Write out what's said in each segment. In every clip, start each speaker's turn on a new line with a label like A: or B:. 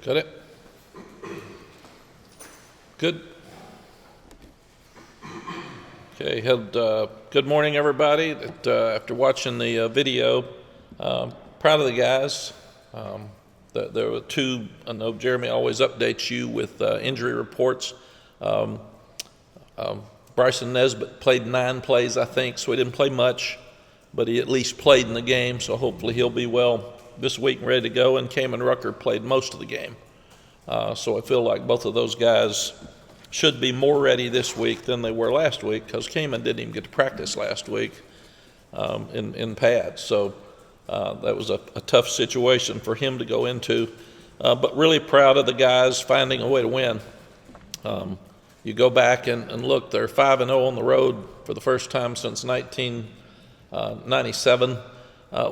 A: Got it? Good. Okay, good morning, everybody. After watching the video, proud of the guys. There were two. I know Jeremy always updates you with injury reports. Bryson Nesbitt played 9 plays, I think, so he didn't play much, but he at least played in the game, so hopefully he'll be well this week and ready to go. And Kamen Rucker played most of the game. So I feel like both of those guys should be more ready this week than they were last week, because Kamen didn't even get to practice last week in pads. So that was a tough situation for him to go into. But really proud of the guys finding a way to win. You go back and look, they're 5-0 on the road for the first time since 1997.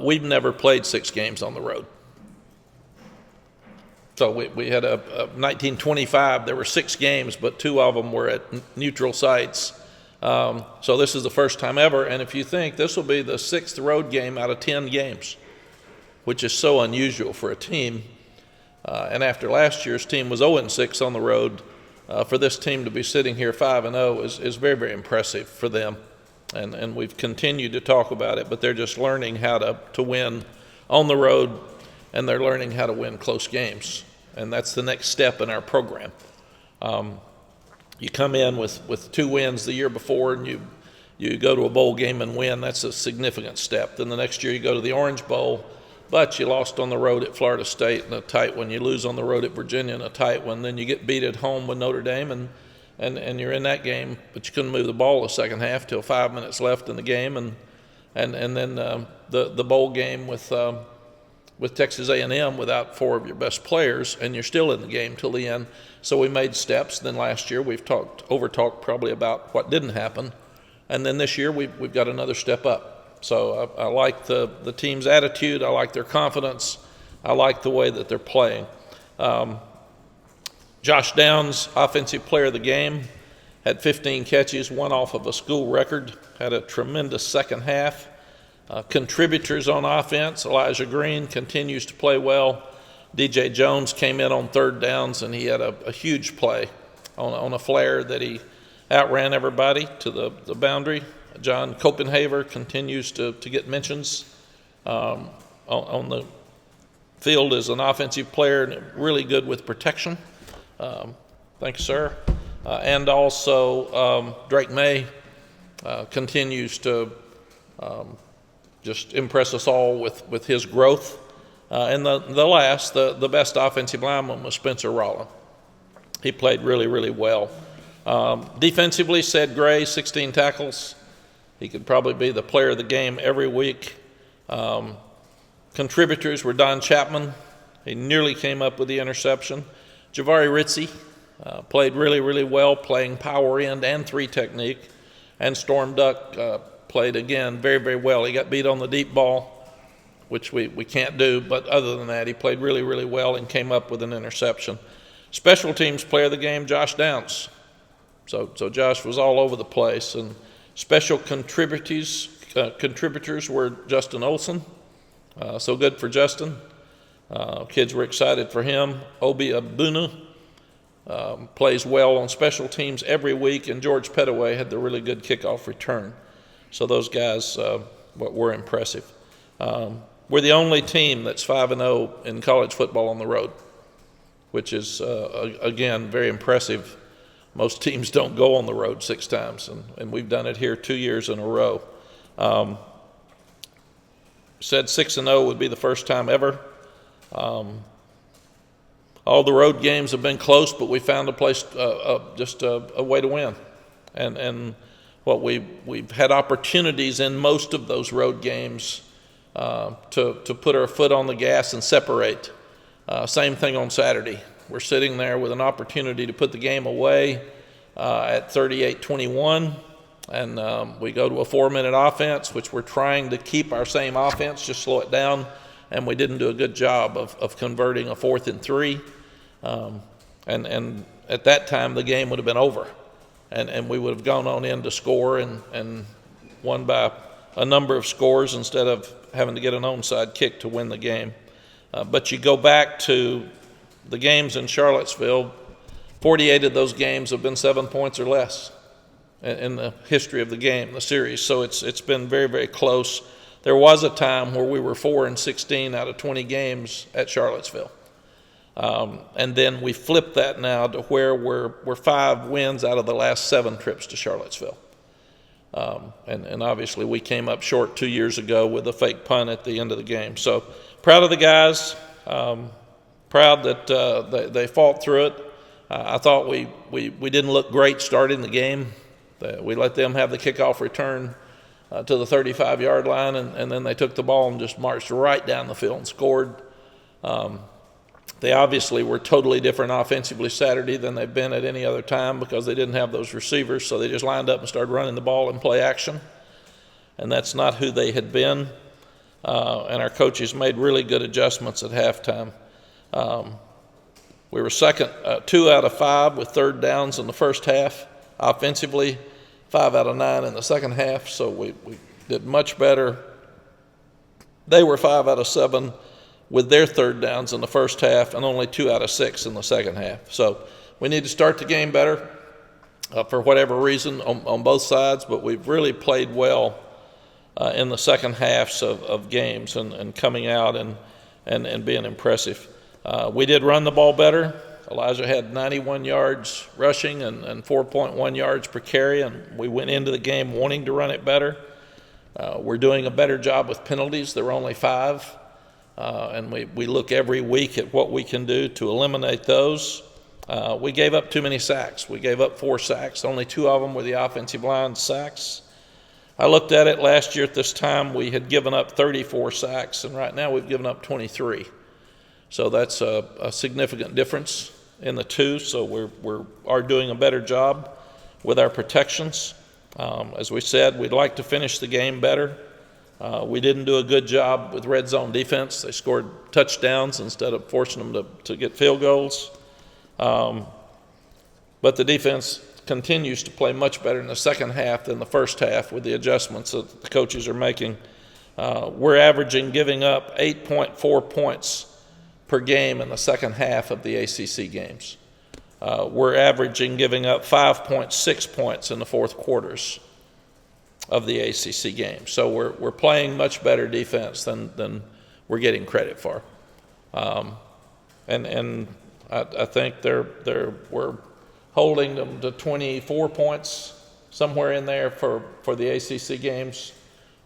A: We've never played 6 games on the road. So we had a 1925, there were 6 games, but 2 of them were at neutral sites. So this is the first time ever, and if you think, this will be the 6th road game out of 10 games, which is so unusual for a team. And after last year's team was 0-6 on the road, for this team to be sitting here 5-0 is very, very impressive for them. And we've continued to talk about it, but they're just learning how to win on the road, and they're learning how to win close games. And that's the next step in our program. You come in with 2 wins the year before, and you go to a bowl game and win. That's a significant step. Then the next year you go to the Orange Bowl, but you lost on the road at Florida State in a tight one. You lose on the road at Virginia in a tight one. Then you get beat at home with Notre Dame, and you're in that game, but you couldn't move the ball the second half till 5 minutes left in the game, and then the bowl game with Texas A&M without 4 of your best players, and you're still in the game till the end. So we made steps. Then last year we've over-talked probably about what didn't happen, and then this year we've got another step up. So I like the team's attitude. I like their confidence. I like the way that they're playing. Josh Downs, Offensive Player of the Game, had 15 catches, 1 off of a school record, had a tremendous second half. Contributors on offense, Elijah Green continues to play well. DJ Jones came in on 3rd downs, and he had a huge play on a flare that he outran everybody to the boundary. John Copenhaver continues to get mentions on the field as an offensive player, and really good with protection. Thank you, sir. And also Drake Maye continues to just impress us all with his growth. And the best offensive lineman was Spencer Rollin. He played really, really well. Defensively, Ced Gray, 16 tackles. He could probably be the player of the game every week. Contributors were Don Chapman. He nearly came up with the interception. Javari Ritzy played really, really well, playing power end and 3 technique. And Storm Duck played, again, very, very well. He got beat on the deep ball, which we can't do, but other than that, he played really, really well and came up with an interception. Special teams player of the game, Josh Downs. So Josh was all over the place. And special contributors were Justin Olson. So good for Justin. Kids were excited for him. Obi Abunu plays well on special teams every week, and George Pettaway had the really good kickoff return. So those guys were impressive. We're the only team that's 5-0 in college football on the road, which is, again, very impressive. Most teams don't go on the road 6 times, and we've done it here 2 years in a row. Said 6-0 would be the first time ever. All the road games have been close, but we found a place, just a way to win. And what we've had opportunities in most of those road games to put our foot on the gas and separate. Same thing on Saturday. We're sitting there with an opportunity to put the game away at 38-21, and we go to a 4-minute offense, which we're trying to keep our same offense, just slow it down, and we didn't do a good job of converting a 4th and 3. And at that time, the game would have been over, and we would have gone on in to score and won by a number of scores instead of having to get an onside kick to win the game. But you go back to the games in Charlottesville, 48 of those games have been 7 points or less in the history of the game, the series. So it's been very, very close. There was a time where we were 4-16 out of 20 games at Charlottesville. And then we flipped that now to where we're 5 wins out of the last 7 trips to Charlottesville. And obviously we came up short 2 years ago with a fake punt at the end of the game. So proud of the guys, proud that they fought through it. I thought we didn't look great starting the game. We let them have the kickoff return to the 35-yard line, and then they took the ball and just marched right down the field and scored. They obviously were totally different offensively Saturday than they've been at any other time because they didn't have those receivers, so they just lined up and started running the ball in play action. And that's not who they had been. And our coaches made really good adjustments at halftime. We were second, 2 out of 5 with third downs in the first half. Offensively, 5 out of 9 in the second half, so we did much better. They were 5 out of 7 with their third downs in the first half and only 2 out of 6 in the second half. So we need to start the game better for whatever reason on both sides, but we've really played well in the second halves of games and coming out and being impressive. We did run the ball better. Elijah had 91 yards rushing and 4.1 yards per carry, and we went into the game wanting to run it better. We're doing a better job with penalties. There were only 5. And we look every week at what we can do to eliminate those. We gave up too many sacks. We gave up 4 sacks. Only 2 of them were the offensive line sacks. I looked at it last year at this time. We had given up 34 sacks, and right now we've given up 23. So that's a significant difference in the two. So we are doing a better job with our protections. As we said, we'd like to finish the game better. We didn't do a good job with red zone defense. They scored touchdowns instead of forcing them to get field goals. But the defense continues to play much better in the second half than the first half with the adjustments that the coaches are making. We're averaging giving up 8.4 points per game in the second half of the ACC games. We're averaging giving up 5.6 points in the fourth quarters of the ACC game. So we're playing much better defense than we're getting credit for. And I think we're holding them to 24 points, somewhere in there for the ACC games,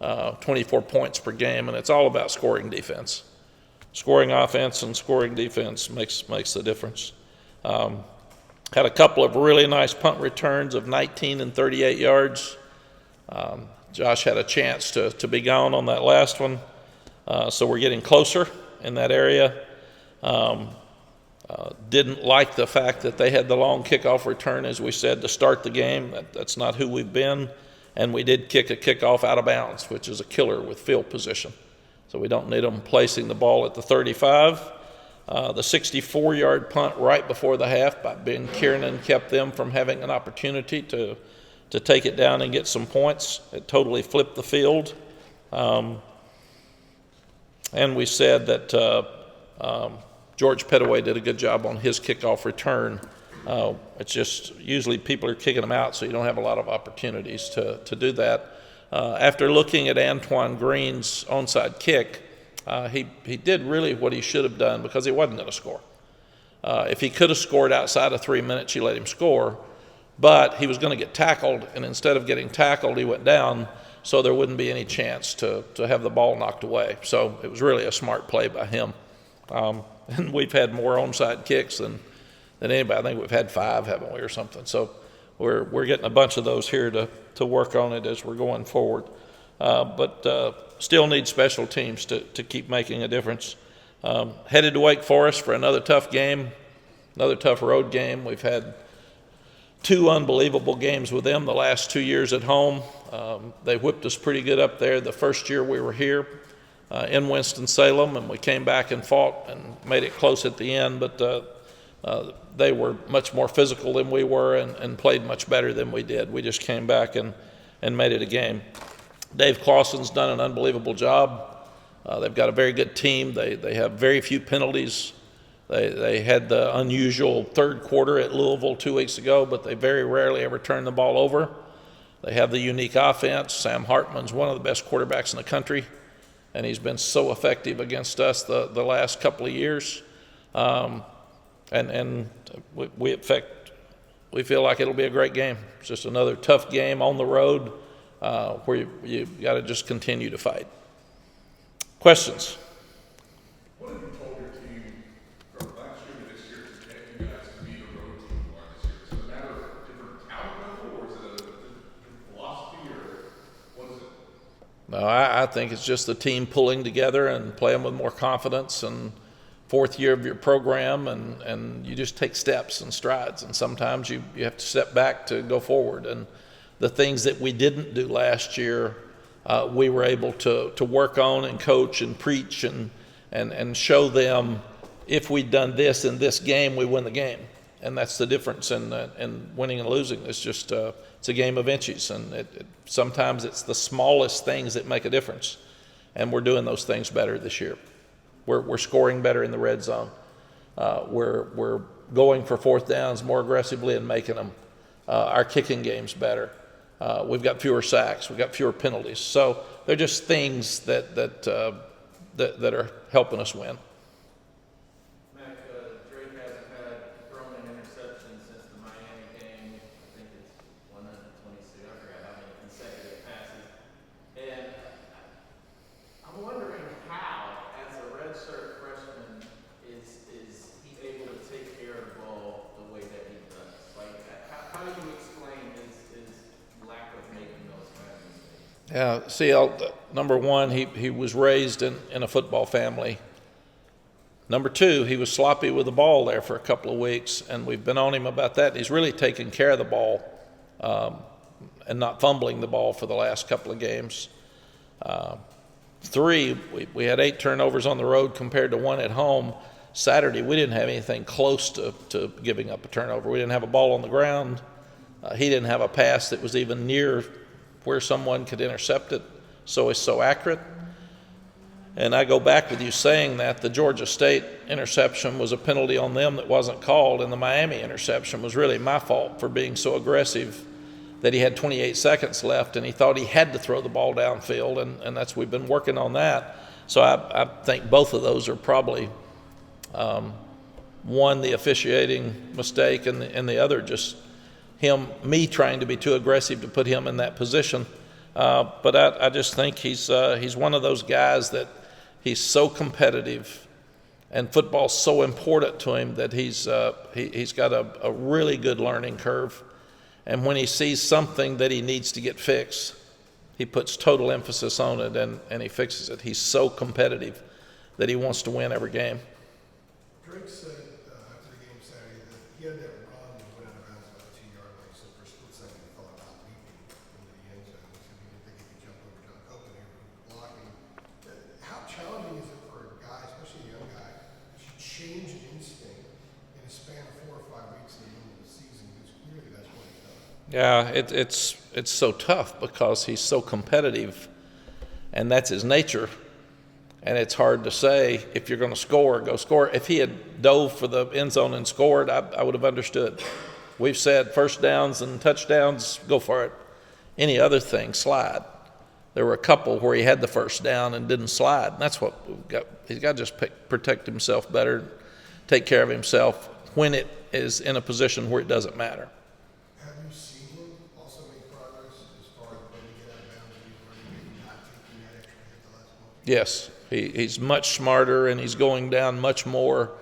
A: 24 points per game, and it's all about scoring defense. Scoring offense and scoring defense makes the difference. Had a couple of really nice punt returns of 19 and 38 yards. Josh had a chance to be gone on that last one, so we're getting closer in that area. Didn't like the fact that they had the long kickoff return, as we said, to start the game. That's not who we've been, and we did kick a kickoff out of bounds, which is a killer with field position. So we don't need them placing the ball at the 35. The 64-yard punt right before the half by Ben Kiernan kept them from having an opportunity to take it down and get some points. It totally flipped the field. And we said that George Pettaway did a good job on his kickoff return. It's just usually people are kicking them out, so you don't have a lot of opportunities to do that. After looking at Antoine Green's onside kick, he did really what he should have done because he wasn't going to score. If he could have scored outside of 3 minutes, you let him score. But he was going to get tackled, and instead of getting tackled, he went down, so there wouldn't be any chance to have the ball knocked away. So it was really a smart play by him. And we've had more onside kicks than anybody. I think we've had 5, haven't we, or something. So we're getting a bunch of those here to work on it as we're going forward. But still need special teams to keep making a difference. Headed to Wake Forest for another tough game, another tough road game. We've had 2 unbelievable games with them the last 2 years at home. They whipped us pretty good up there the first year we were here in Winston-Salem, and we came back and fought and made it close at the end, but they were much more physical than we were and played much better than we did. We just came back and made it a game. Dave Clawson's done an unbelievable job. They've got a very good team. They have very few penalties. They had the unusual third quarter at Louisville 2 weeks ago, but they very rarely ever turn the ball over. They have the unique offense. Sam Hartman's one of the best quarterbacks in the country, and he's been so effective against us the last couple of years. And we feel like it'll be a great game. It's just another tough game on the road where you got to just continue to fight. Questions?
B: What have you told your team from last year to this year to get you guys to be the road team you are this year? Is it a matter of different talent level, or is it a different philosophy, or what is it?
A: No, I think it's just the team pulling together and playing with more confidence, and fourth year of your program, and you just take steps and strides, and sometimes you have to step back to go forward. And the things that we didn't do last year, we were able to work on and coach and preach and show them, if we'd done this in this game, we win the game. And that's the difference in winning and losing. It's just it's a game of inches, and sometimes it's the smallest things that make a difference. And we're doing those things better this year. We're scoring better in the red zone. We're going for fourth downs more aggressively and making them. Our kicking game's better. We've got fewer sacks. We've got fewer penalties. So they're just things that are helping us win.
C: Mack, Drake hasn't had thrown an interception since the Miami game. I think it's 122. I forgot how many consecutive passes. And I'm wondering how, as a redshirt freshman, is he able to take care of the ball the way that he does? Like, how do you explain his lack of making those kind of mistakes?
A: Yeah, see, number one, he was raised in a football family. Number two, he was sloppy with the ball there for a couple of weeks, and we've been on him about that. He's really taken care of the ball and not fumbling the ball for the last couple of games. Three, we had 8 turnovers on the road compared to 1 at home. Saturday, we didn't have anything close to giving up a turnover. We didn't have a ball on the ground. He didn't have a pass that was even near where someone could intercept it, so it's so accurate. And I go back with you saying that the Georgia State interception was a penalty on them that wasn't called, and the Miami interception was really my fault for being so aggressive that he had 28 seconds left and he thought he had to throw the ball downfield, and we've been working on that. So I think both of those are probably one, the officiating mistake, and the other just me trying to be too aggressive to put him in that position. But I just think he's one of those guys that he's so competitive, and football's so important to him that he's got a really good learning curve. And when he sees something that he needs to get fixed, he puts total emphasis on it and he fixes it. He's so competitive that he wants to win every game.
D: Drake said after the game Saturday that he had that run and went out of bounds about 2 yard line, so for a split second he thought about leaping into the end zone. So he didn't think he could jump over John Copeland here blocking. How challenging is it for a guy, especially a young guy, to change instinct in a span of 4 or 5 weeks in the middle of the season? Because clearly that's what he's done.
A: Yeah, it's so tough because he's so competitive, and that's his nature. And it's hard to say, if you're going to score, go score. If he had dove for the end zone and scored, I would have understood. We've said first downs and touchdowns, go for it. Any other thing, slide. There were a couple where he had the first down and didn't slide. And that's what we've got. He's got to just protect himself better, take care of himself when it is in a position where it doesn't matter.
D: Have you seen him also make progress as far as when he get out of bounds and he's running, maybe not taking that extra hit the last moment?
A: Yes, he's much smarter, and he's going down much more.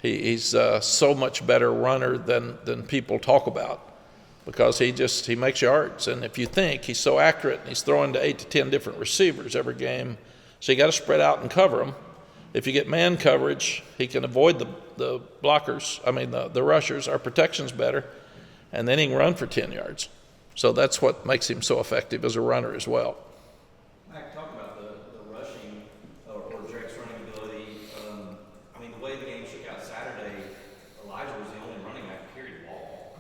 A: He's so much better runner than people talk about, because he makes yards. And if you think he's so accurate, and he's throwing to 8 to 10 different receivers every game, so you got to spread out and cover them. If you get man coverage, he can avoid the blockers. The rushers. Our protection's better, and then he can run for 10 yards. So that's what makes him so effective as a runner as well.
E: Mack, talk about the rushing or Drake's running ability. The way the game shook out Saturday, Elijah was the only running back who carried the ball.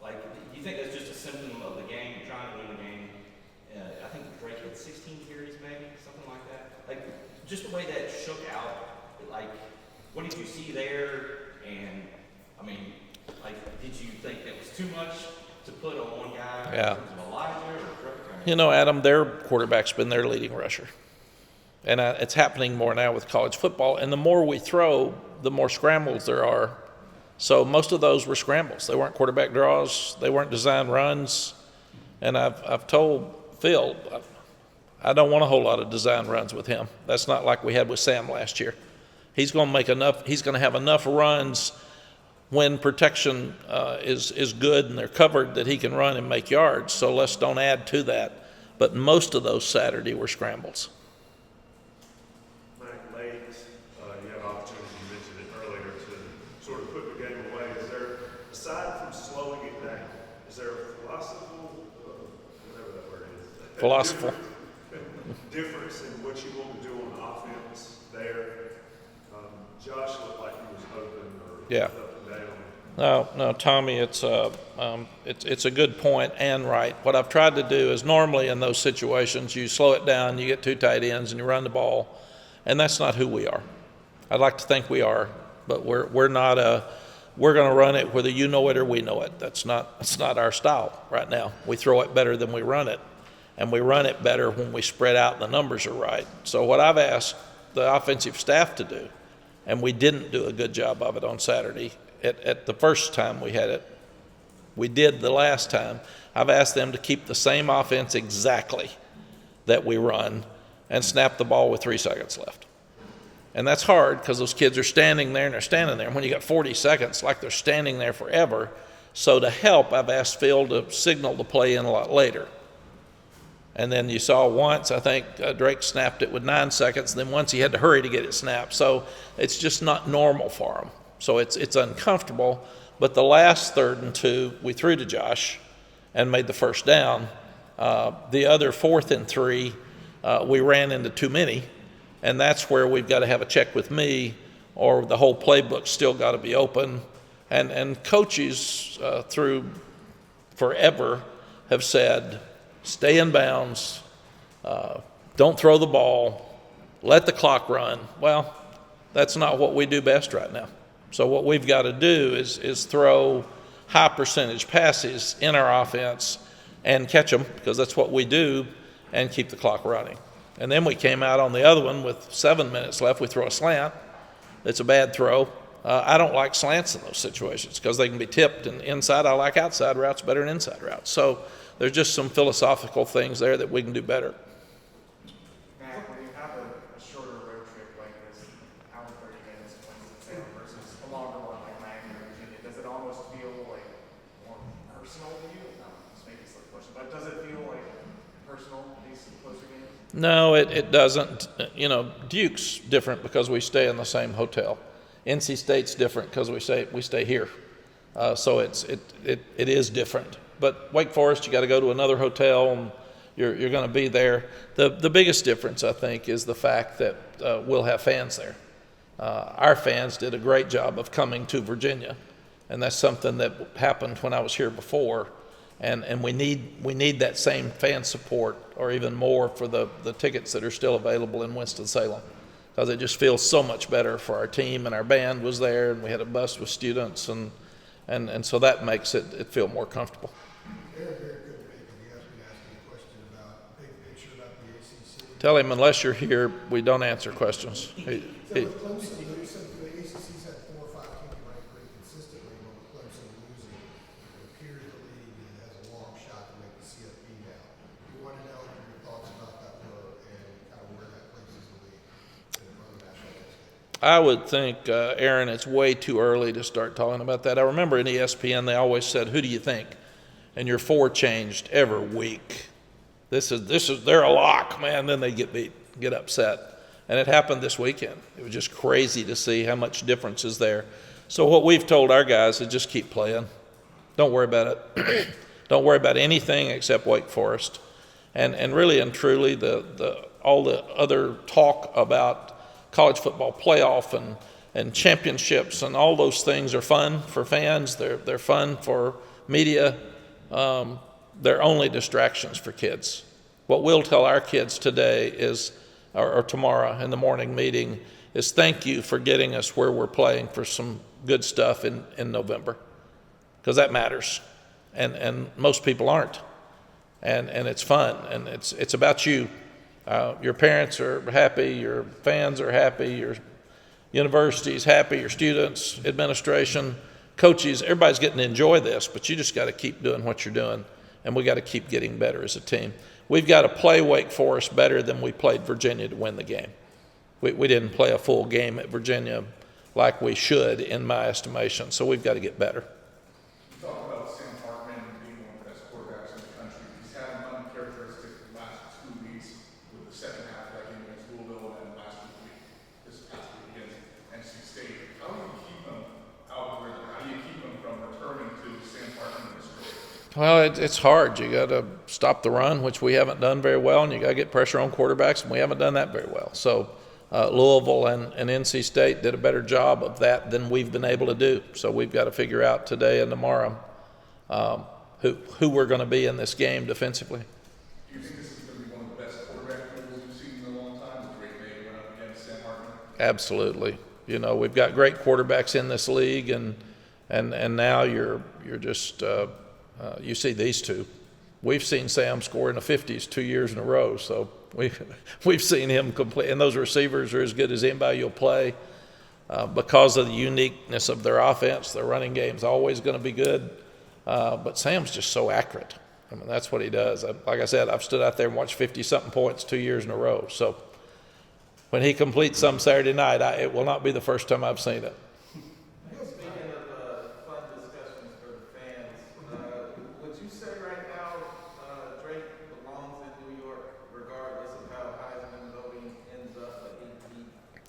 E: Do you think that's just a symptom of the game, trying to win the game? I think Drake had 16 carries, maybe something like that. Just the way that shook out, what did you see there? And I mean, like, did you think that was too much to put on one guy
A: Yeah.
E: in terms of Elijah or Drake?
A: You know, Adam, their quarterback's been their leading rusher. And it's happening more now with college football. And the more we throw, the more scrambles there are. So most of those were scrambles. They weren't quarterback draws. They weren't design runs. And I've told Phil, I don't want a whole lot of design runs with him. That's not like we had with Sam last year. He's going to make enough. He's going to have enough runs when protection is good and they're covered that he can run and make yards. So let's don't add to that. But most of those Saturday were scrambles.
F: Mack, late, you have opportunity, you mentioned it earlier, to sort of put the game away. Is there, aside from slowing it down, is there a philosophical, whatever that word is?
A: Philosophical.
F: Difference in what you want to do on offense there? Josh looked like he was open or
A: Yeah.
F: up and down.
A: No, Tommy, it's a good point and right. What I've tried to do is normally in those situations, you slow it down, you get two tight ends, and you run the ball, and that's not who we are. I'd like to think we are, but we're not we're going to run it whether you know it or we know it. That's not our style right now. We throw it better than we run it, and we run it better when we spread out and the numbers are right. So what I've asked the offensive staff to do, and we didn't do a good job of it on Saturday. At the first time we had it, we did the last time. I've asked them to keep the same offense exactly that we run and snap the ball with 3 seconds left. And that's hard because those kids are standing there and they're standing there. And when you got 40 seconds, like they're standing there forever. So to help, I've asked Phil to signal the play in a lot later. And then you saw once, I think Drake snapped it with 9 seconds. And then once he had to hurry to get it snapped. So it's just not normal for him. So it's uncomfortable. But the last 3rd and 2, we threw to Josh and made the first down. The other 4th and 3, we ran into too many. And that's where we've got to have a check with me, or the whole playbook's still got to be open. And coaches through forever have said, stay in bounds, don't throw the ball, let the clock run. Well, that's not what we do best right now. So what we've got to do is throw high percentage passes in our offense and catch them, because that's what we do, and keep the clock running. And then we came out on the other one with 7 minutes left. We throw a slant. It's a bad throw. I don't like slants in those situations because they can be tipped and inside. I like outside routes better than inside routes. So there's just some philosophical things there that we can do better.
G: Matt, when you have a shorter road trip like this, hour 30 minutes to Winston-Salem versus a longer one like Miami or Virginia, does it almost feel like more personal to you? No, this may be a silly question, but does it feel like personal, these closer games?
A: No, it doesn't. You know, Duke's different because we stay in the same hotel. NC State's different because we stay here. So it is different. But Wake Forest, you got to go to another hotel, and you're going to be there. The biggest difference, I think, is the fact that we'll have fans there. Our fans did a great job of coming to Virginia, and that's something that happened when I was here before. And we need that same fan support, or even more, for the tickets that are still available in Winston-Salem, because it just feels so much better for our team, and our band was there, and we had a bus with students, and so that makes it feel more comfortable.
D: Aaron Bear couldn't make it. He asked me to ask you a question about big picture about the ACC.
A: Tell him unless you're here, we don't answer questions.
D: So with Clemson losing, the ACC's had 4 or 5 teams ranked pretty consistently, but with Clemson losing, it appears the league has a long shot to make the CFP now. You want to know your thoughts about that were and kind of where that places the league in front of the national landscape.
A: I would think, Aaron, it's way too early to start talking about that. I remember in ESPN they always said, "Who do you think?" And your 4 changed every week. This is they're a lock, man. Then they get beat, get upset, and it happened this weekend. It was just crazy to see how much difference is there. So what we've told our guys is just keep playing. Don't worry about it. Don't worry about anything except Wake Forest, and really and truly all the other talk about college football playoff and championships and all those things are fun for fans. They're fun for media. They're only distractions for kids. What we'll tell our kids today is, or tomorrow in the morning meeting, is thank you for getting us where we're playing for some good stuff in November, because that matters, and most people aren't, and it's fun, and it's about you. Your parents are happy, your fans are happy, your university's happy, your students, administration, coaches, everybody's getting to enjoy this, but you just got to keep doing what you're doing, and we got to keep getting better as a team. We've got to play Wake Forest better than we played Virginia to win the game. We didn't play a full game at Virginia like we should, in my estimation, so we've got to get better.
B: You talk about Sam Hartman being one of the best quarterbacks in the country. He's had an uncharacteristic last 2 weeks with the second half of that game against Louisville and this past week against NC State. How do you keep him out of rhythm? How do you keep him from returning to Sam Hartman in this career?
A: Well, it's hard. You got to stop the run, which we haven't done very well, and you got to get pressure on quarterbacks, and we haven't done that very well. So Louisville and NC State did a better job of that than we've been able to do. So we've got to figure out today and tomorrow who we're going to be in this game defensively.
B: Do you think this is going to be one of the best quarterback duels we've seen in a long time? With Drake Maye going up against Sam Hartman?
A: Absolutely. You know, we've got great quarterbacks in this league, and now you're just you see these two. We've seen Sam score in the 50s 2 years in a row, so we've seen him complete. And those receivers are as good as anybody you'll play because of the uniqueness of their offense. Their running game's always going to be good, but Sam's just so accurate. I mean, that's what he does. Like I said, I've stood out there and watched 50-something points 2 years in a row. So when he completes some Saturday night, it will not be the first time I've seen it.
C: Speaking of fun discussions for the fans, would you say right now Drake belongs in New York, regardless of how Heisman voting ends up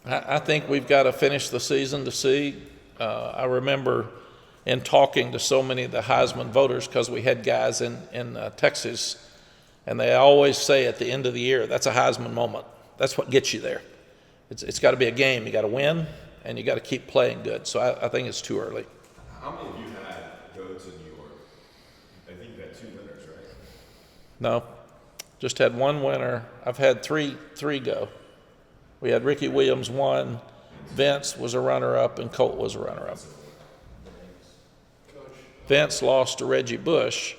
C: at 8
A: I think we've got to finish the season to see. I remember in talking to so many of the Heisman voters, because we had guys in Texas, and they always say at the end of the year, that's a Heisman moment. That's what gets you there. It's got to be a game. You got to win, and you got to keep playing good. So I think it's too early.
H: How many of you had go to New York? I think you had 2 winners, right?
A: No, just had one winner. I've had three go. We had Ricky Williams won, Vince was a runner-up, and Colt was a runner-up. Vince lost to Reggie Bush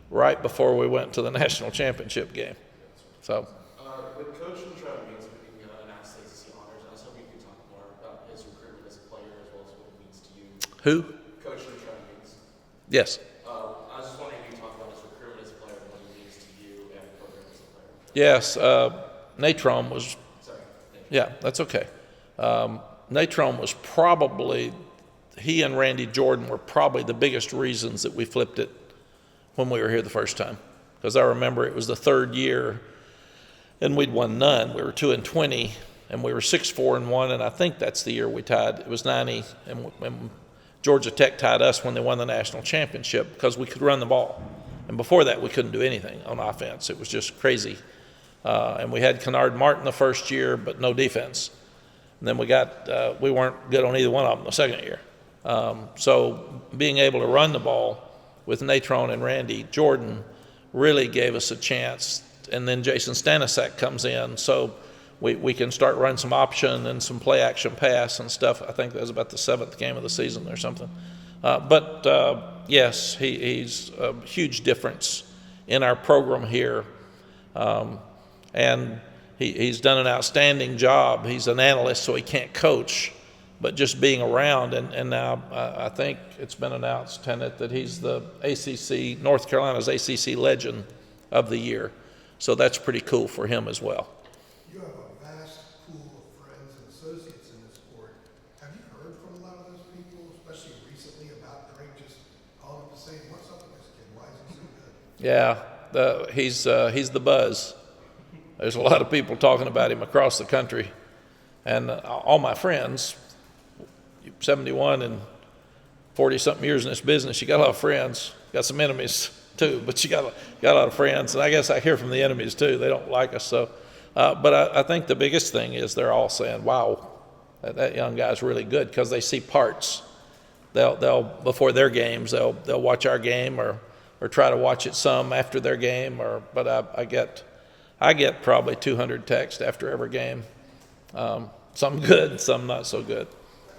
A: right before we went to the national championship game. So.
I: With Coach Latrell being announced ACC honors, I was hoping you could talk more about his recruitment as a player as well as what it means to you.
A: Who?
I: Coach Latrell means.
A: Yes.
I: I was just wondering if you could talk about his recruitment as a player and what it means to you and the program as a player.
A: Yes. Natron was.
I: Sorry.
A: Yeah, that's okay. Natron was probably, he and Randy Jordan were probably the biggest reasons that we flipped it when we were here the first time. Because I remember it was the third year and we'd won none. We were 2-20 and we were 6-4-1, and I think that's the year we tied. It was 90, and Georgia Tech tied us when they won the national championship because we could run the ball. And before that, we couldn't do anything on offense. It was just crazy. And we had Kennard Martin the first year, but no defense. And then we weren't good on either one of them the second year. So being able to run the ball with Natron and Randy Jordan really gave us a chance. And then Jason Stanisak comes in, so we can start running some option and some play action pass and stuff. I think that was about the 7th game of the season or something. But yes, he's a huge difference in our program here. And he's done an outstanding job. He's an analyst, so he can't coach, but just being around. And now I think it's been announced, Tenet, that he's the ACC, North Carolina's ACC Legend of the Year. So that's pretty cool for him as well.
D: You have a vast pool of friends and associates in this sport. Have you heard from a lot of those people, especially recently, about Drake just calling up to say, what's up with this kid? Why is he so good?
A: Yeah, he's the buzz. There's a lot of people talking about him across the country. And all my friends, 71 and 40-something years in this business, you got a lot of friends. Got some enemies too, but you got a lot of friends. And I guess I hear from the enemies too. They don't like us. So, but I think the biggest thing is they're all saying, wow, that young guy's really good, because they see parts. They'll before their games, they'll watch our game or try to watch it some after their game. But I get probably 200 texts after every game. Some good, some not so good.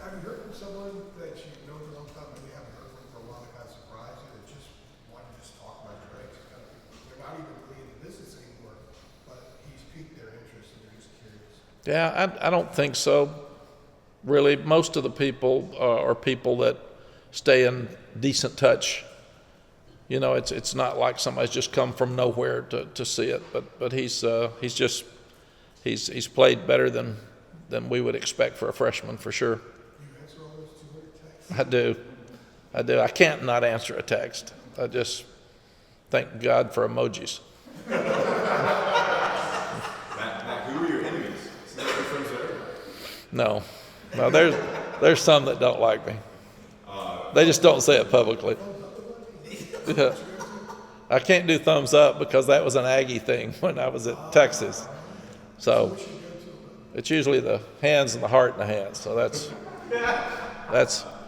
D: Have you heard from someone that you've known for a long time, maybe haven't heard from for a while, that kind of surprised you, that just wanted to just talk about Drake? Kind of, they're not even really in the business anymore, but he's piqued their interest and they're just curious.
A: Yeah, I don't think so. Really, most of the people are people that stay in decent touch. You know, it's not like somebody's just come from nowhere to see it. But he's played better than we would expect for a freshman, for sure.
D: Do you answer all those 200 texts?
A: I do. I can't not answer a text. I just thank God for emojis.
H: Matt, who are your enemies? Seems like you're friends with everybody.
A: No, there's some that don't like me. They just don't say it publicly. Yeah. I can't do thumbs up because that was an Aggie thing when I was at Texas. So it's usually the hands and the heart and the hands. So that's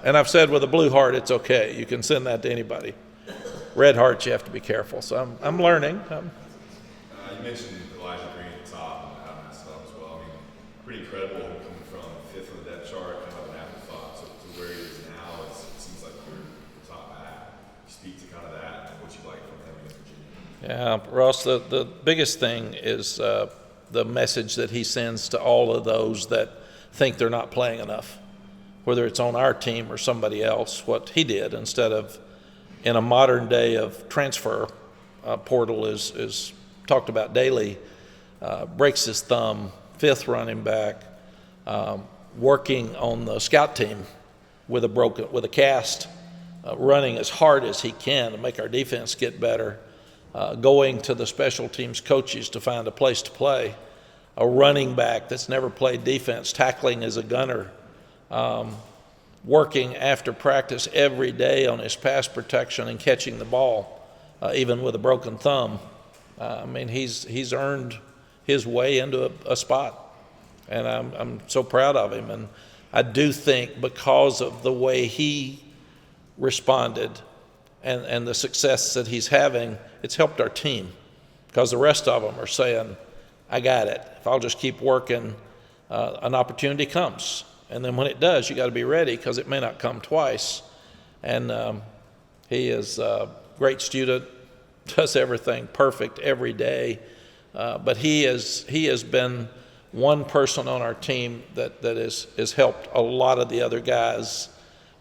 A: and I've said with a blue heart it's okay. You can send that to anybody. Red hearts you have to be careful. So I'm learning.
H: You mentioned Elijah Green at the top and how messed up as well. I mean, pretty incredible coming from fifth on the depth chart, kind of an afterthought to where he is now. It seems like you're the top back. Speak to kind of that and what you like from him against Virginia.
A: Yeah, Ross, the biggest thing is the message that he sends to all of those that think they're not playing enough, whether it's on our team or somebody else. What he did, instead of in a modern day of transfer portal is talked about daily, breaks his thumb, fifth running back, working on the scout team with a cast, running as hard as he can to make our defense get better, going to the special teams coaches to find a place to play, a running back that's never played defense, tackling as a gunner, working after practice every day on his pass protection and catching the ball, even with a broken thumb. I mean, he's earned his way into a spot, and I'm so proud of him. And I do think because of the way he responded and the success that he's having, it's helped our team, because the rest of them are saying, I got it. If I'll just keep working, an opportunity comes. And then when it does, you got to be ready, because it may not come twice. And he is a great student, does everything perfect every day. But he has been one person on our team that has helped a lot of the other guys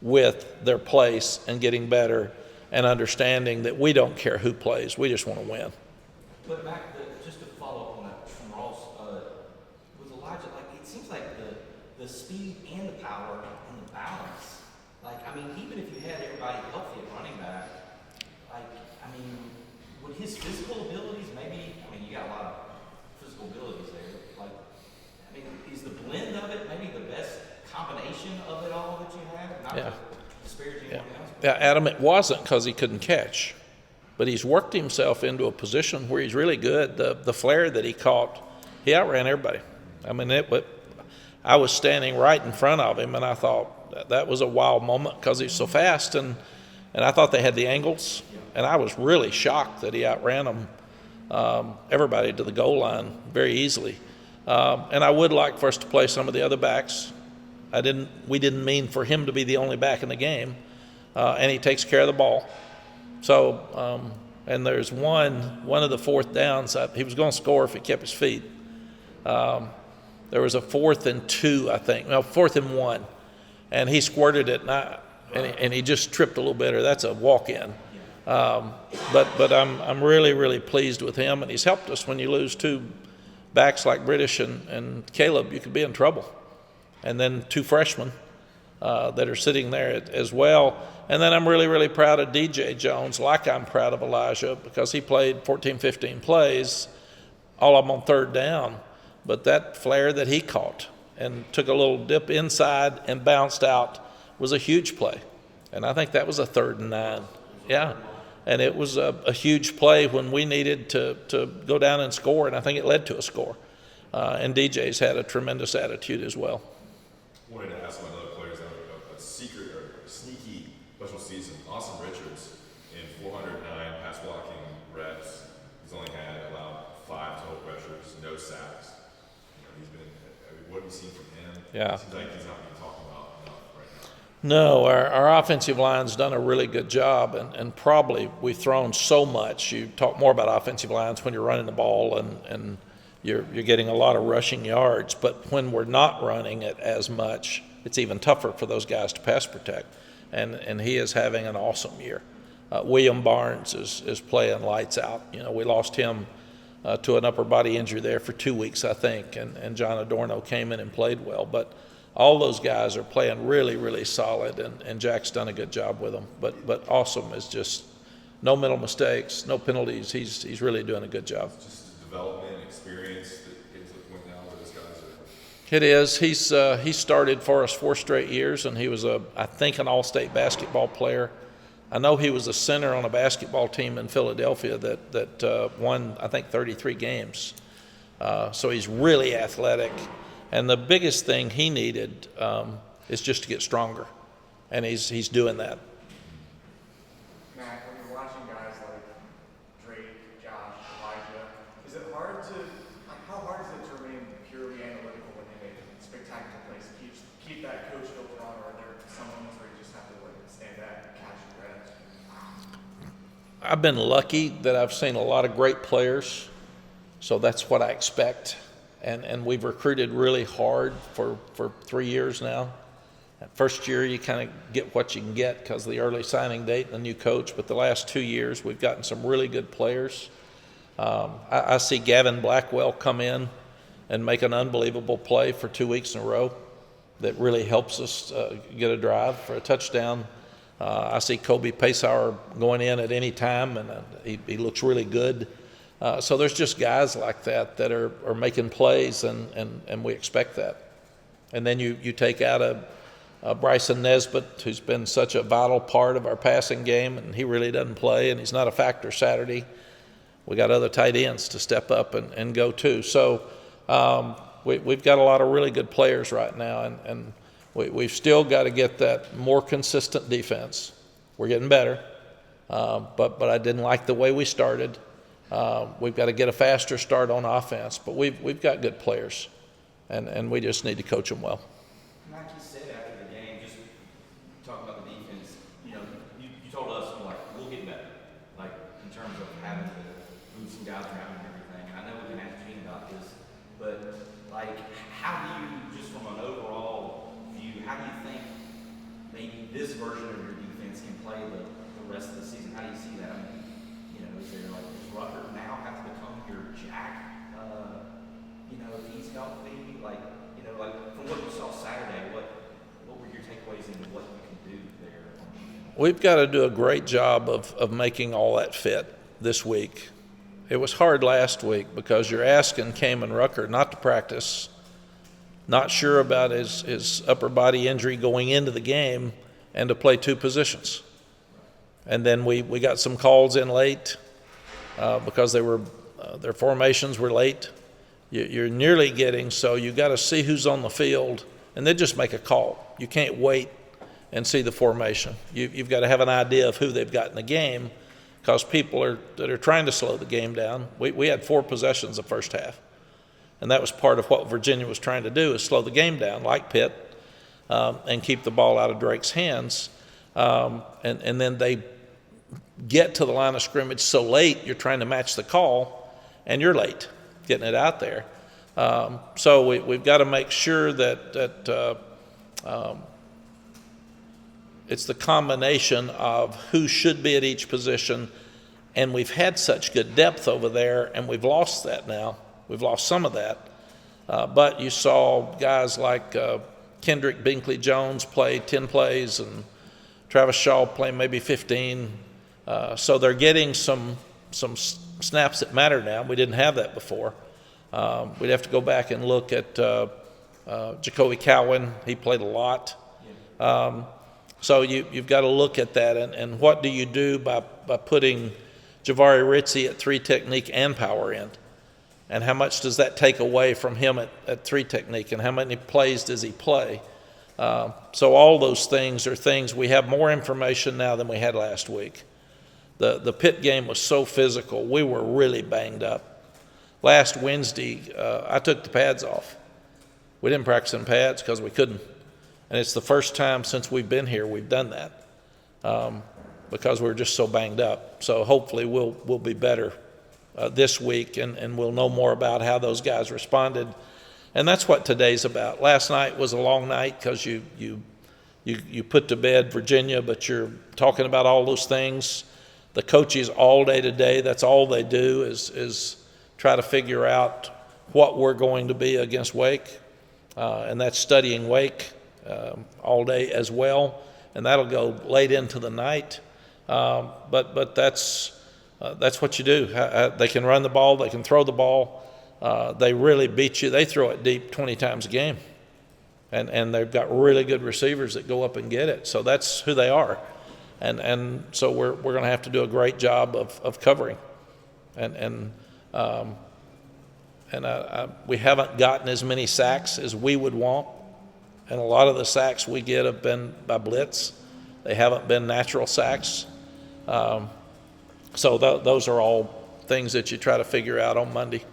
A: with their place and getting better and understanding that we don't care who plays. We just want to win.
E: But Mac, just to follow up on that from Ross, with Elijah, like it seems like the speed and the power and the balance. Like, I mean, even if you had everybody healthy at running back, like, I mean, would his physical abilities maybe? I mean, you got a lot of physical abilities there. Like, I mean, is the blend of it maybe the best combination of it all that you have? Not
A: Yeah.
E: to disparage anyone else.
A: Yeah, Adam, it wasn't because he couldn't catch, but he's worked himself into a position where he's really good. The flare that he caught, he outran everybody. I mean, I was standing right in front of him, and I thought that was a wild moment because he's so fast, and I thought they had the angles, and I was really shocked that he outran them, everybody to the goal line very easily. And I would like for us to play some of the other backs. We didn't mean for him to be the only back in the game, and he takes care of the ball. So, and there's one of the fourth downs, he was going to score if he kept his feet. There was a 4th and 2, I think. No, 4th and 1. And he squirted it, and he just tripped a little bit, or that's a walk-in. But I'm really, really pleased with him, and he's helped us. When you lose two backs like British and Caleb, you could be in trouble. And then two freshmen that are sitting there as well. And then I'm really, really proud of DJ Jones, like I'm proud of Elijah, because he played 14, 15 plays, all of them on third down. But that flare that he caught and took a little dip inside and bounced out was a huge play. And I think that was a 3rd and 9. Yeah. And it was a huge play when we needed to go down and score, and I think it led to a score. And DJ's had a tremendous attitude as well.
H: Wanted to ask my other players that a secret or a sneaky special season. Austin Richards in 409 pass blocking reps. He's only allowed 5 total pressures, no sacks. You know, he's been. what have you seen from him?
A: Yeah.
H: It seems like he's not being talked about enough right now.
A: No, our offensive line's done a really good job, and probably we've thrown so much. You talk more about offensive lines when you're running the ball and you're getting a lot of rushing yards, but when we're not running it as much, it's even tougher for those guys to pass protect. And he is having an awesome year. William Barnes is playing lights out. You know, we lost him to an upper body injury there for 2 weeks, I think, and John Adorno came in and played well. But all those guys are playing really, really solid, and Jack's done a good job with them. But Awesome is just no mental mistakes, no penalties. He's really doing a good job.
H: Just the development, experience that gets to the point now where those guys are.
A: It is. He started for us 4 straight years, and he was I think an all-state basketball player. I know he was a center on a basketball team in Philadelphia that won, I think, 33 games. So he's really athletic. And the biggest thing he needed is just to get stronger. And he's doing that.
G: Mac, when you're watching guys like Drake, Josh, Elijah, is it hard to, like, how hard is it to remain purely analytical when they make spectacular plays? Keep that coach filter on, or are there some moments where you just have to like stand back and catch your breath?
A: I've been lucky that I've seen a lot of great players, so that's what I expect. And we've recruited really hard for 3 years now. That first year, you kind of get what you can get because of the early signing date and the new coach. But the last 2 years, we've gotten some really good players. I see Gavin Blackwell come in and make an unbelievable play for 2 weeks in a row that really helps us get a drive for a touchdown. I see Kobe Paysauer going in at any time, and he looks really good. So there's just guys like that are making plays, and we expect that. And then you take out a Bryson Nesbitt, who's been such a vital part of our passing game, and he really doesn't play, and he's not a factor Saturday. We got other tight ends to step up and go too. So we've got a lot of really good players right now, and we've still got to get that more consistent defense. We're getting better, but I didn't like the way we started. We've got to get a faster start on offense, but we've got good players, and we just need to coach them well.
E: Like you said after the game, just talking about the defense, you know, you told us, like, we'll get better, like, in terms of having to move some guys around and everything. I know we can ask Gene about this, but, like, how do you, just from an overall view, how do you think maybe this version of your defense can play the rest of the season? How do you see that? I mean, you know, is there, like, does Rucker now have to become your Jack? You know, if he's healthy, like, you know, like, from what you saw Saturday, what were your takeaways into what you can do there?
A: We've got to do a great job of making all that fit this week. It was hard last week because you're asking Kamen Rucker not to practice, not sure about his upper body injury going into the game, and to play 2 positions. And then we got some calls in late because their formations were late. You're nearly getting, so you got to see who's on the field and then just make a call. You can't wait and see the formation. You've got to have an idea of who they've got in the game because people that are trying to slow the game down. We had 4 possessions the first half, and that was part of what Virginia was trying to do is slow the game down like Pitt and keep the ball out of Drake's hands. And then they get to the line of scrimmage so late, you're trying to match the call, and you're late getting it out there. So we've got to make sure that it's the combination of who should be at each position, and we've had such good depth over there, and we've lost that now. We've lost some of that. But you saw guys like Kendrick Binkley-Jones play 10 plays, and Travis Shaw play maybe 15. So they're getting some snaps that matter now. We didn't have that before. We'd have to go back and look at Jacoby Cowan. He played a lot. So you've got to look at that, and what do you do by putting Javari Ritzie at 3 technique and power end? And how much does that take away from him at 3 technique, and how many plays does he play? So all those things are things we have more information now than we had last week. The Pitt game was so physical. We were really banged up. Last Wednesday, I took the pads off, We didn't practice in pads because we couldn't. And it's the first time since we've been here we've done that because we're just so banged up. So hopefully we'll be better this week, and we'll know more about how those guys responded. And that's what today's about. Last night was a long night because you put to bed Virginia, but you're talking about all those things. The coaches all day today, that's all they do is try to figure out what we're going to be against Wake, and that's studying Wake all day as well, and that'll go late into the night. But that's what you do. They can run the ball, they can throw the ball. They really beat you. They throw it deep 20 times a game, and they've got really good receivers that go up and get it. So that's who they are, and so we're going to have to do a great job of covering, and we haven't gotten as many sacks as we would want, and a lot of the sacks we get have been by blitz. They haven't been natural sacks. So those are all things that you try to figure out on Monday.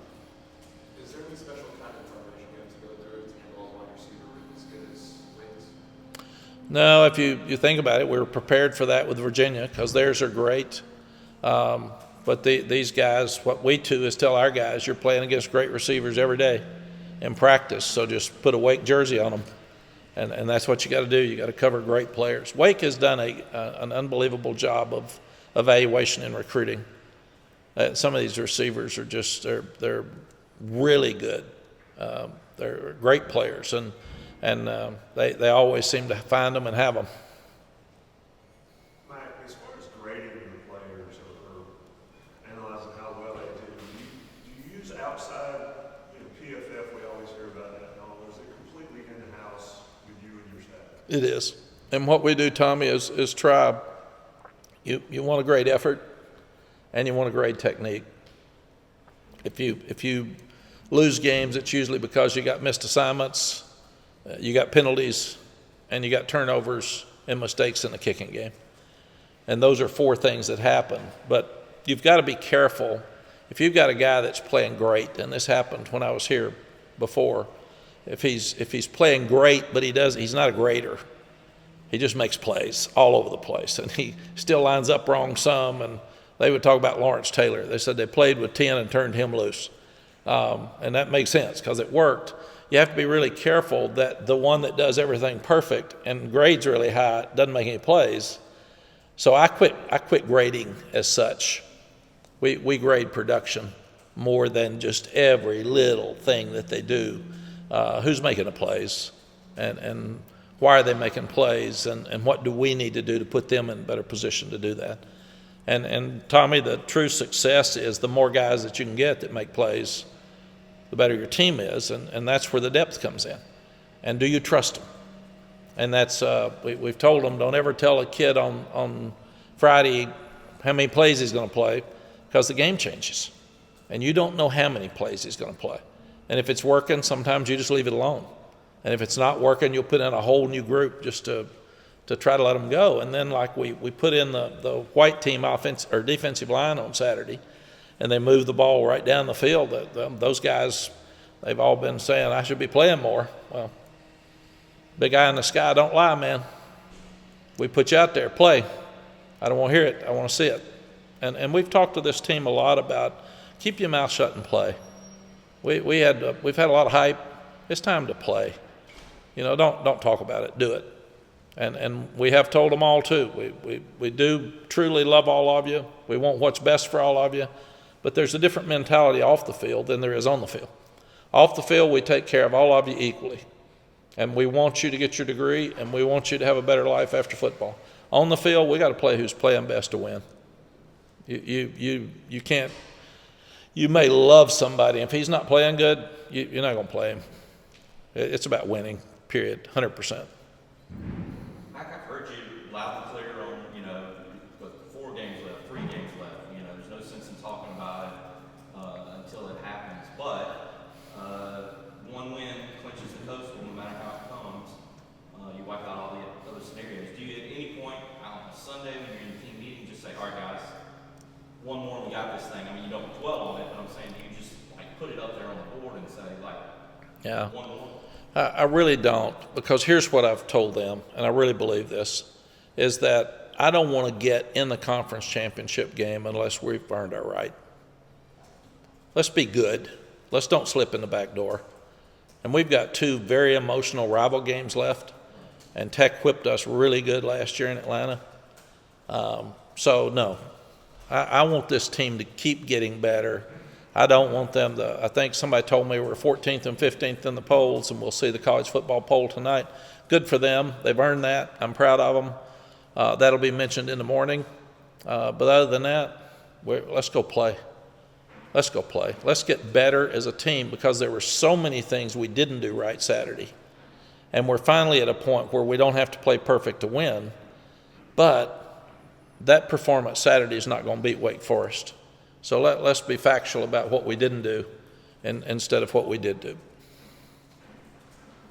I: Is there any special kind of preparation you have to go through to handle a wide receiver as good as Wake's?
A: No, if you think about it, we were prepared for that with Virginia because theirs are great. But these guys, what we do is tell our guys, you're playing against great receivers every day in practice, so just put a Wake jersey on them. And that's what you got to do. You got to cover great players. Wake has done an unbelievable job of evaluation and recruiting. Some of these receivers are just they're really good. They're great players, and they always seem to find them and have them.
F: Mike, as far as grading the players or analyzing how well they do you use outside PFF? We always hear about that and all. Or is it completely in-house with you and your staff?
A: It is. And what we do, Tommy, is try. You want a great effort, and you want a great technique. If you lose games, it's usually because you got missed assignments, you got penalties, and you got turnovers and mistakes in the kicking game. And those are four things that happen. But you've got to be careful. If you've got a guy that's playing great, and this happened when I was here before, if he's playing great, but he's not a grader. He just makes plays all over the place, and he still lines up wrong some. And they would talk about Lawrence Taylor. They said they played with 10 and turned him loose, and that makes sense because it worked. You have to be really careful that the one that does everything perfect and grades really high doesn't make any plays. So I quit grading as such. We grade production more than just every little thing that they do. Who's making the plays, and why are they making plays, and what do we need to do to put them in a better position to do that? And Tommy, the true success is the more guys that you can get that make plays, the better your team is, and that's where the depth comes in. And do you trust them? And that's we've told them, don't ever tell a kid on Friday how many plays he's going to play, because the game changes, and you don't know how many plays he's going to play. And if it's working, sometimes you just leave it alone. And if it's not working, you'll put in a whole new group just to try to let them go. And then like we put in the white team offense or defensive line on Saturday, and they moved the ball right down the field. Those guys, they've all been saying, I should be playing more. Well, big eye in the sky, don't lie, man. We put you out there, play. I don't want to hear it. I want to see it. And we've talked to this team a lot about keep your mouth shut and play. We've had a lot of hype. It's time to play. Don't talk about it. Do it. And we have told them all too. We do truly love all of you. We want what's best for all of you. But there's a different mentality off the field than there is on the field. Off the field, we take care of all of you equally. And we want you to get your degree, and we want you to have a better life after football. On the field, we got to play who's playing best to win. You can't. You may love somebody. If he's not playing good, you're not going to play him. It's about winning, period, 100%.
E: Mack, I've heard you loud and clear on, with 4 games left, 3 games left. There's no sense in talking about it until it happens. But one win clinches the coastal no matter how it comes. You wipe out all the other scenarios. Do you at any point on a Sunday when you're in the team meeting just say, all right, guys, one more, we got this thing? I mean, you don't dwell on it, but I'm saying, do you just put it up there on the board and say,
A: yeah.
E: one more?
A: I really don't, because here's what I've told them, and I really believe this, is that I don't want to get in the conference championship game unless we've earned our right. Let's be good. Let's don't slip in the back door. And we've got 2 very emotional rival games left, and Tech whipped us really good last year in Atlanta. So, no, I want this team to keep getting better. I don't want them to, I think somebody told me we're 14th and 15th in the polls, and we'll see the college football poll tonight. Good for them. They've earned that. I'm proud of them. That'll be mentioned in the morning. But other than that, let's go play. Let's go play. Let's get better as a team, because there were so many things we didn't do right Saturday. And we're finally at a point where we don't have to play perfect to win. But that performance Saturday is not going to beat Wake Forest. So let's be factual about what we didn't do instead of what we did do.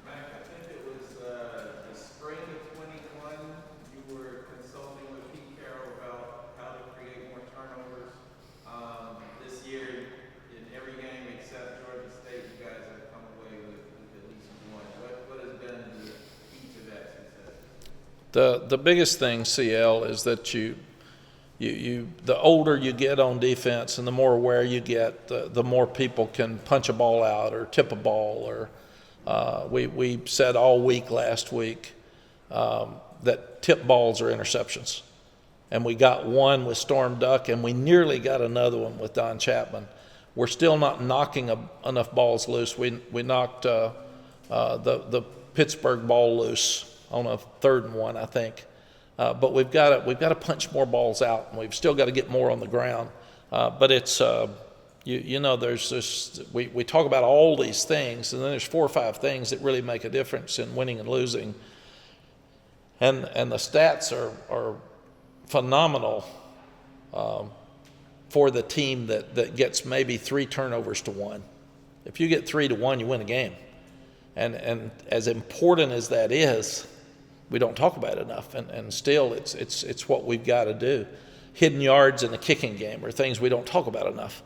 C: Mac, I think it was the spring of 21, you were consulting with Pete Carroll about how to create more turnovers. This year, in every game except Georgia State, you guys have come away with at least one. What has been the key to that success?
A: The biggest thing, CL, is that the older you get on defense and the more aware you get, the more people can punch a ball out or tip a ball. Or we said all week last week that tip balls are interceptions. And we got one with Storm Duck, and we nearly got another one with Don Chapman. We're still not knocking enough balls loose. We knocked the Pittsburgh ball loose on a 3rd and 1, I think. But we've got to punch more balls out, and we've still got to get more on the ground. But it's there's this. We talk about all these things, and then there's 4 or 5 things that really make a difference in winning and losing. And the stats are phenomenal for the team that gets maybe 3 turnovers to 1. If you get 3 to 1, you win a game. And as important as that is, we don't talk about it enough, and still it's what we've got to do. Hidden yards in the kicking game are things we don't talk about enough.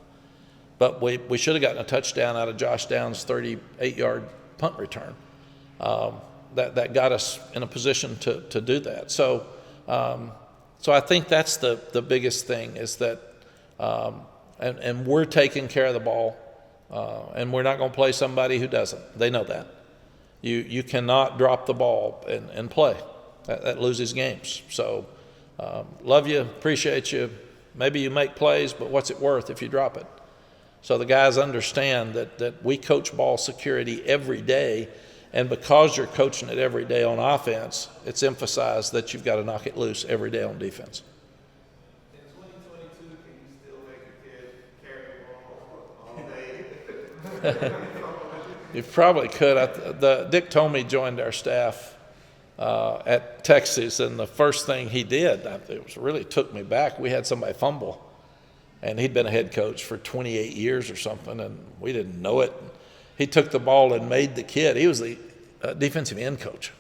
A: But we should have gotten a touchdown out of Josh Downs' 38-yard punt return. That got us in a position to do that. So I think that's the biggest thing, is that and we're taking care of the ball, and we're not going to play somebody who doesn't. They know that. You cannot drop the ball and play. That loses games. So love you, appreciate you. Maybe you make plays, but what's it worth if you drop it? So the guys understand that we coach ball security every day, and because you're coaching it every day on offense, it's emphasized that you've got to knock it loose every day on defense.
C: In 2022, can you still make a kid carry the ball all day?
A: You probably could. Dick Tomey joined our staff at Texas, and the first thing he did, really took me back. We had somebody fumble, and he'd been a head coach for 28 years or something, and we didn't know it. He took the ball and made the kid. He was the defensive end coach.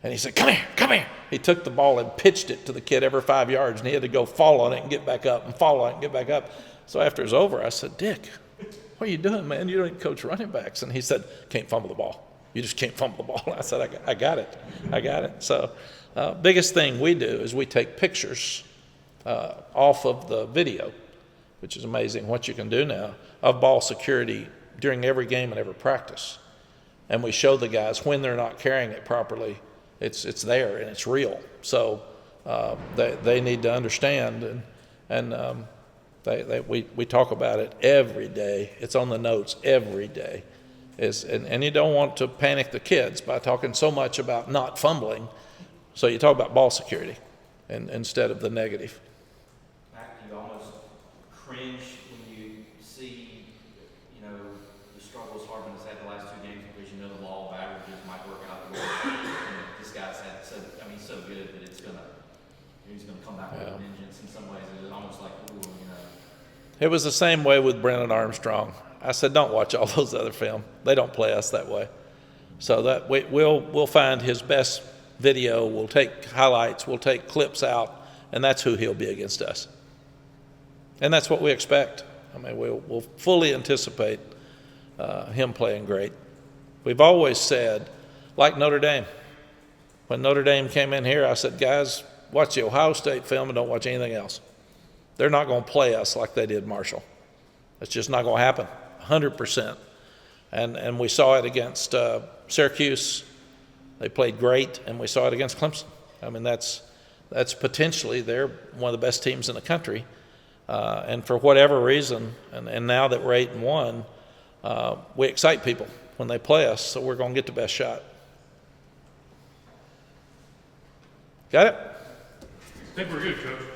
A: And he said, come here. He took the ball and pitched it to the kid every 5 yards, and he had to go fall on it and get back up and fall on it and get back up. So after it was over, I said, Dick, what are you doing, man? You don't coach running backs. And he said, can't fumble the ball. You just can't fumble the ball. I said, I got it. So biggest thing we do is we take pictures off of the video, which is amazing what you can do now, of ball security during every game and every practice. And we show the guys when they're not carrying it properly, it's there and it's real. So they need to understand, and we talk about it every day. It's on the notes every day. And you don't want to panic the kids by talking so much about not fumbling. So you talk about ball security instead of the negative.
E: Mac, do you almost cringe when you see, the struggles Harbin has had the last 2 games, because the law of averages might work out the way. This guy's had so good that he's gonna come back with a vengeance in some ways. It's almost like,
A: It was the same way with Brennan Armstrong. I said, don't watch all those other film. They don't play us that way. So that we'll find his best video. We'll take highlights. We'll take clips out, and that's who he'll be against us. And that's what we expect. We'll fully anticipate him playing great. We've always said, like Notre Dame. When Notre Dame came in here, I said, guys, watch the Ohio State film and don't watch anything else. They're not going to play us like they did Marshall. It's just not going to happen, 100%. And we saw it against Syracuse. They played great, and we saw it against Clemson. I mean, that's potentially, they're one of the best teams in the country. And for whatever reason, and now that we're 8-1, we excite people when they play us, so we're going to get the best shot. Got it?
B: I think we're good, Coach.